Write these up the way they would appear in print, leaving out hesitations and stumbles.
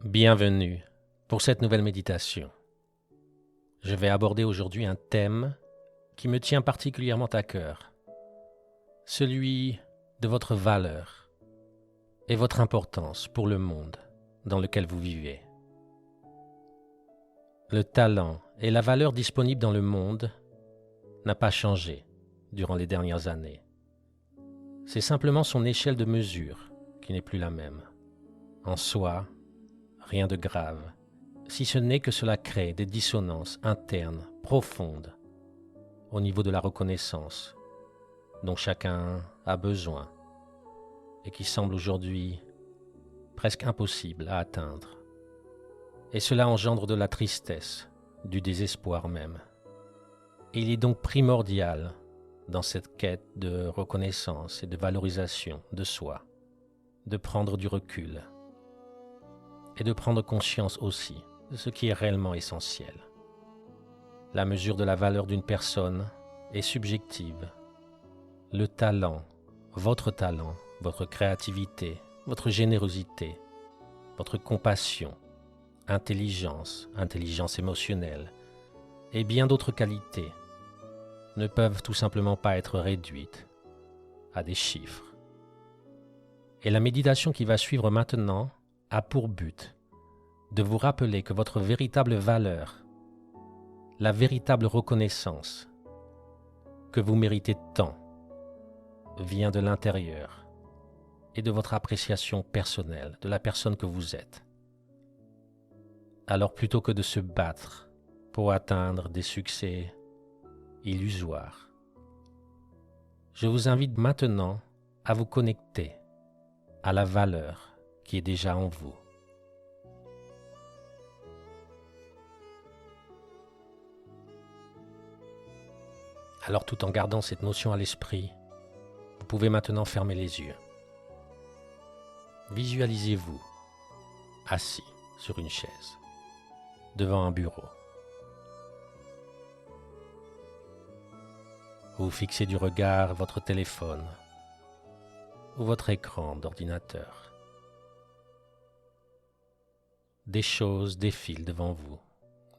Bienvenue pour cette nouvelle méditation. Je vais aborder aujourd'hui un thème qui me tient particulièrement à cœur, celui de votre valeur et votre importance pour le monde dans lequel vous vivez. Le talent et la valeur disponible dans le monde n'a pas changé durant les dernières années. C'est simplement son échelle de mesure qui n'est plus la même. En soi, rien de grave, si ce n'est que cela crée des dissonances internes profondes au niveau de la reconnaissance dont chacun a besoin et qui semble aujourd'hui presque impossible à atteindre. Et cela engendre de la tristesse, du désespoir même. Et il est donc primordial dans cette quête de reconnaissance et de valorisation de soi, de prendre du recul et de prendre conscience aussi de ce qui est réellement essentiel. La mesure de la valeur d'une personne est subjective. Le talent, votre créativité, votre générosité, votre compassion, intelligence émotionnelle et bien d'autres qualités ne peuvent tout simplement pas être réduites à des chiffres. Et la méditation qui va suivre maintenant a pour but de vous rappeler que votre véritable valeur, la véritable reconnaissance que vous méritez tant, vient de l'intérieur et de votre appréciation personnelle de la personne que vous êtes. Alors plutôt que de se battre pour atteindre des succès illusoires, je vous invite maintenant à vous connecter à la valeur qui est déjà en vous. Alors tout en gardant cette notion à l'esprit, vous pouvez maintenant fermer les yeux. Visualisez-vous assis sur une chaise, devant un bureau. Vous fixez du regard votre téléphone ou votre écran d'ordinateur. Des choses défilent devant vous,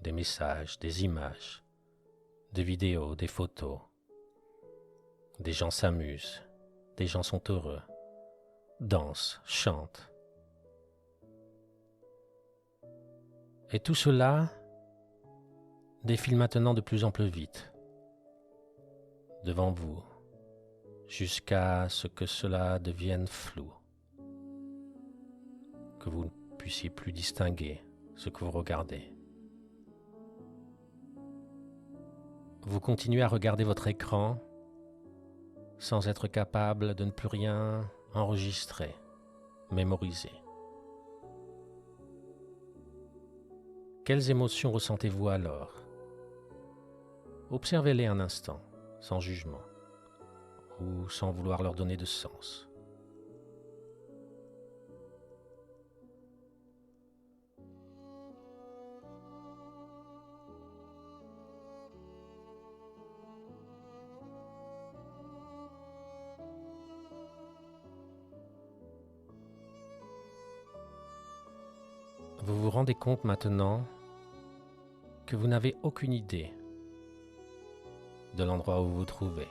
des messages, des images, des vidéos, des photos. Des gens s'amusent, des gens sont heureux, dansent, chantent. Et tout cela défile maintenant de plus en plus vite devant vous, jusqu'à ce que cela devienne flou, que vous ne puissiez plus distinguer ce que vous regardez. Vous continuez à regarder votre écran sans être capable de ne plus rien enregistrer, mémoriser. Quelles émotions ressentez-vous alors? Observez-les un instant, sans jugement, ou sans vouloir leur donner de sens. Vous vous rendez compte maintenant que vous n'avez aucune idée de l'endroit où vous vous trouvez.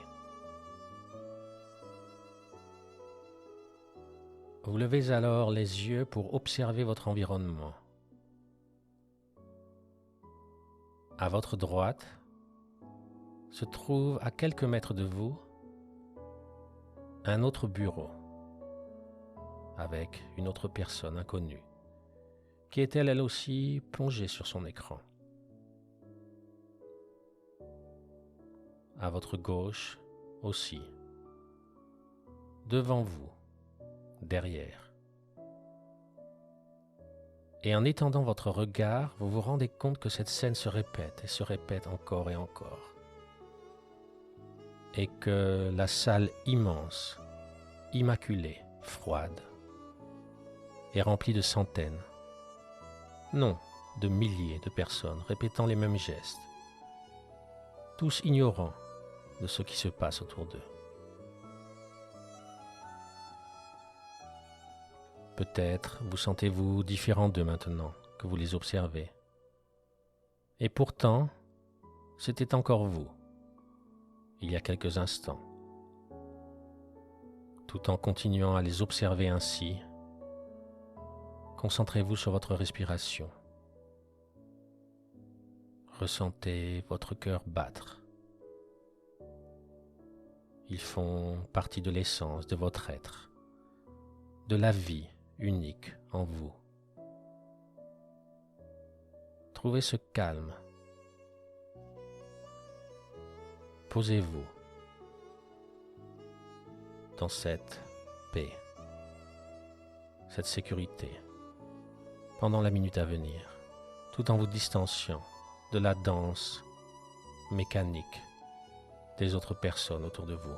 Vous levez alors les yeux pour observer votre environnement. À votre droite se trouve à quelques mètres de vous un autre bureau avec une autre personne inconnue qui est elle aussi plongée sur son écran. À votre gauche aussi, devant vous, derrière. Et en étendant votre regard, vous vous rendez compte que cette scène se répète et se répète encore et encore. Et que la salle immense, immaculée, froide, est remplie de centaines, non, de milliers de personnes répétant les mêmes gestes, tous ignorants de ce qui se passe autour d'eux. Peut-être vous sentez-vous différent d'eux maintenant que vous les observez. Et pourtant, c'était encore vous, il y a quelques instants. Tout en continuant à les observer ainsi, concentrez-vous sur votre respiration. Ressentez votre cœur battre. Ils font partie de l'essence de votre être, de la vie unique en vous. Trouvez ce calme. Posez-vous dans cette paix, cette sécurité, pendant la minute à venir, tout en vous distanciant de la danse mécanique des autres personnes autour de vous.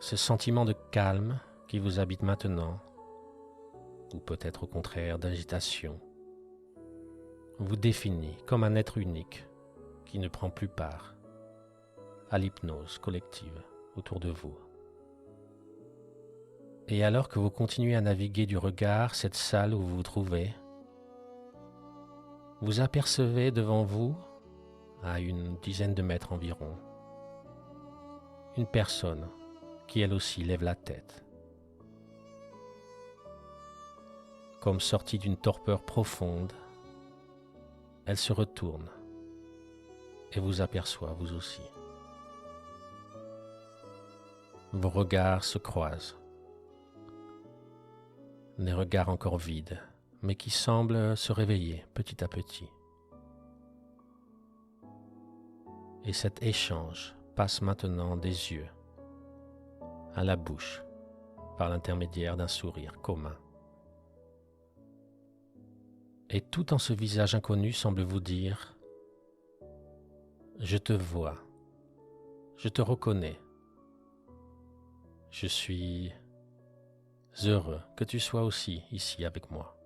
Ce sentiment de calme qui vous habite maintenant, ou peut-être au contraire d'agitation, vous définit comme un être unique qui ne prend plus part à l'hypnose collective autour de vous. Et alors que vous continuez à naviguer du regard cette salle où vous vous trouvez, vous apercevez devant vous, à une dizaine de mètres environ, une personne qui elle aussi lève la tête. Comme sortie d'une torpeur profonde, elle se retourne et vous aperçoit vous aussi. Vos regards se croisent, des regards encore vides, mais qui semblent se réveiller petit à petit. Et cet échange passe maintenant des yeux à la bouche par l'intermédiaire d'un sourire commun. Et tout en ce visage inconnu semble vous dire « Je te vois, je te reconnais, je suis heureux que tu sois aussi ici avec moi. »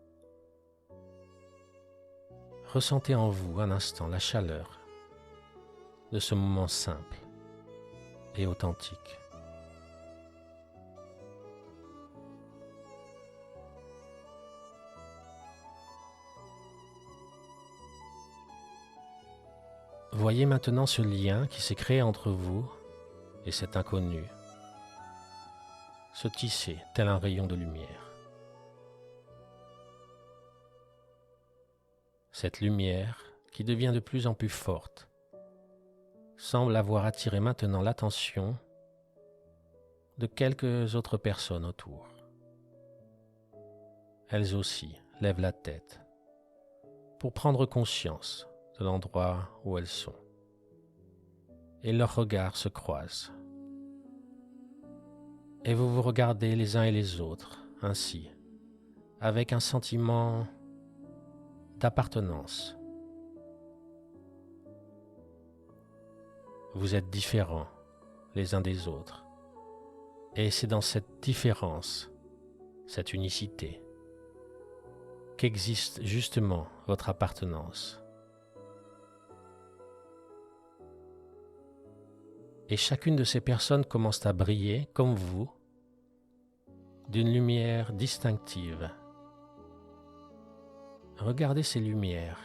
Ressentez en vous un instant la chaleur de ce moment simple et authentique. Voyez maintenant ce lien qui s'est créé entre vous et cet inconnu se tisser tel un rayon de lumière. Cette lumière, qui devient de plus en plus forte, semble avoir attiré maintenant l'attention de quelques autres personnes autour. Elles aussi lèvent la tête pour prendre conscience de l'endroit où elles sont. Et leurs regards se croisent. Et vous vous regardez les uns et les autres, ainsi, avec un sentiment d'appartenance. Vous êtes différents les uns des autres. Et c'est dans cette différence, cette unicité, qu'existe justement votre appartenance. Et chacune de ces personnes commence à briller, comme vous, d'une lumière distinctive. Regardez ces lumières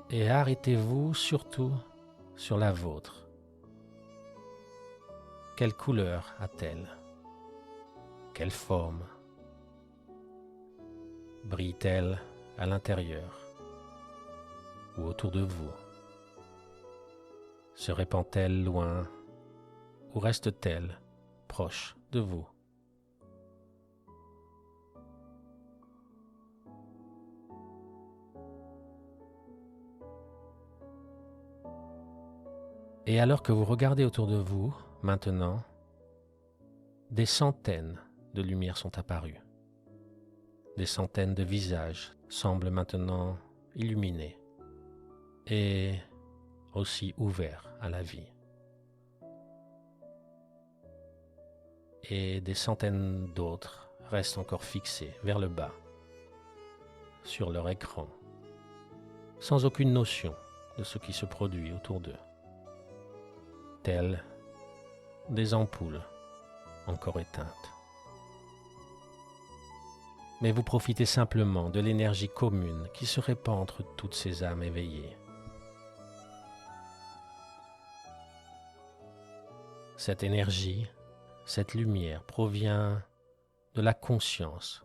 et arrêtez-vous surtout sur la vôtre. Quelle couleur a-t-elle? Quelle forme? Brille-t-elle à l'intérieur ou autour de vous? Se répand-elle loin ou reste-t-elle proche de vous? Et alors que vous regardez autour de vous, maintenant, des centaines de lumières sont apparues. Des centaines de visages semblent maintenant illuminés et aussi ouverts à la vie. Et des centaines d'autres restent encore fixés vers le bas, sur leur écran, sans aucune notion de ce qui se produit autour d'eux, telles des ampoules encore éteintes. Mais vous profitez simplement de l'énergie commune qui se répand entre toutes ces âmes éveillées. Cette énergie, cette lumière provient de la conscience,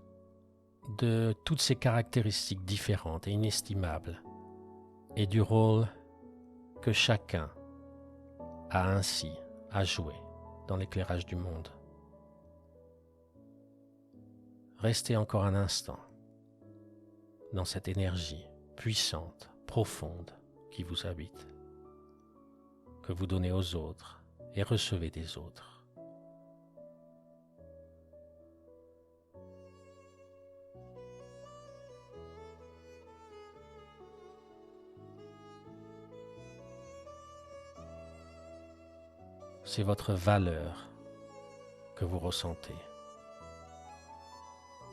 de toutes ces caractéristiques différentes et inestimables, et du rôle que chacun a ainsi à jouer dans l'éclairage du monde. Restez encore un instant dans cette énergie puissante, profonde qui vous habite, que vous donnez aux autres et recevez des autres. C'est votre valeur que vous ressentez.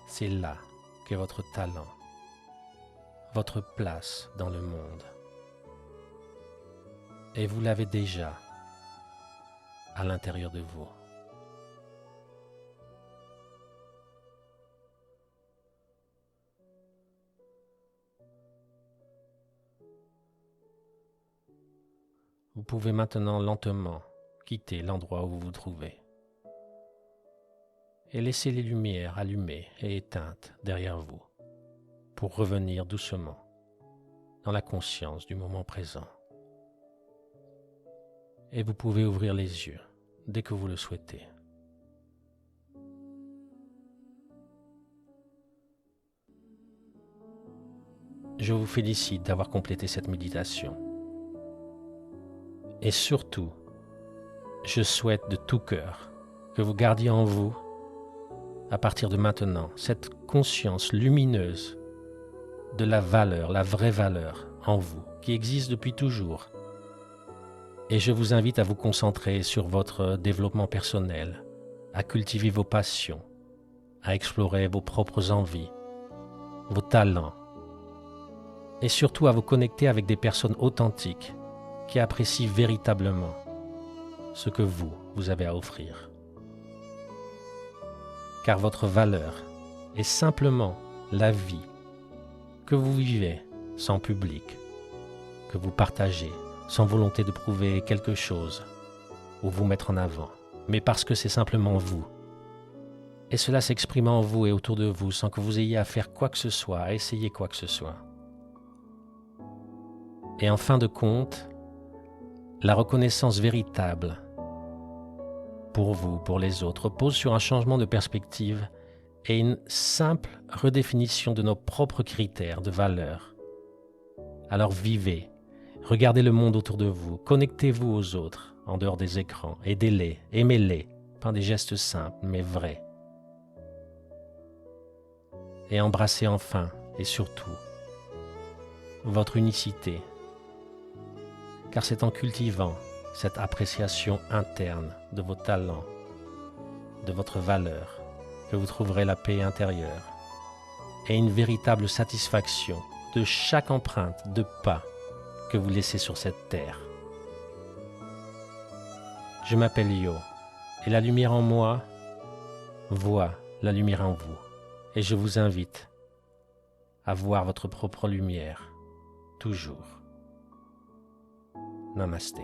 C'est là qu'est votre talent, votre place dans le monde. Et vous l'avez déjà à l'intérieur de vous. Vous pouvez maintenant lentement quitter l'endroit où vous vous trouvez et laisser les lumières allumées et éteintes derrière vous pour revenir doucement dans la conscience du moment présent. Et vous pouvez ouvrir les yeux dès que vous le souhaitez. Je vous félicite d'avoir complété cette méditation. Et surtout, je souhaite de tout cœur que vous gardiez en vous, à partir de maintenant, cette conscience lumineuse de la valeur, la vraie valeur en vous, qui existe depuis toujours. Et je vous invite à vous concentrer sur votre développement personnel, à cultiver vos passions, à explorer vos propres envies, vos talents, et surtout à vous connecter avec des personnes authentiques qui apprécient véritablement ce que vous avez à offrir. Car votre valeur est simplement la vie que vous vivez sans public, que vous partagez sans volonté de prouver quelque chose ou vous mettre en avant, mais parce que c'est simplement vous. Et cela s'exprime en vous et autour de vous sans que vous ayez à faire quoi que ce soit, à essayer quoi que ce soit. Et en fin de compte, la reconnaissance véritable pour vous, pour les autres, repose sur un changement de perspective et une simple redéfinition de nos propres critères de valeur. Alors vivez, regardez le monde autour de vous, connectez-vous aux autres en dehors des écrans, aidez-les, aimez-les par des gestes simples mais vrais. Et embrassez enfin et surtout votre unicité, car c'est en cultivant cette appréciation interne de vos talents, de votre valeur, que vous trouverez la paix intérieure et une véritable satisfaction de chaque empreinte de pas que vous laissez sur cette terre. Je m'appelle Yo et la lumière en moi voit la lumière en vous et je vous invite à voir votre propre lumière toujours. Namaste.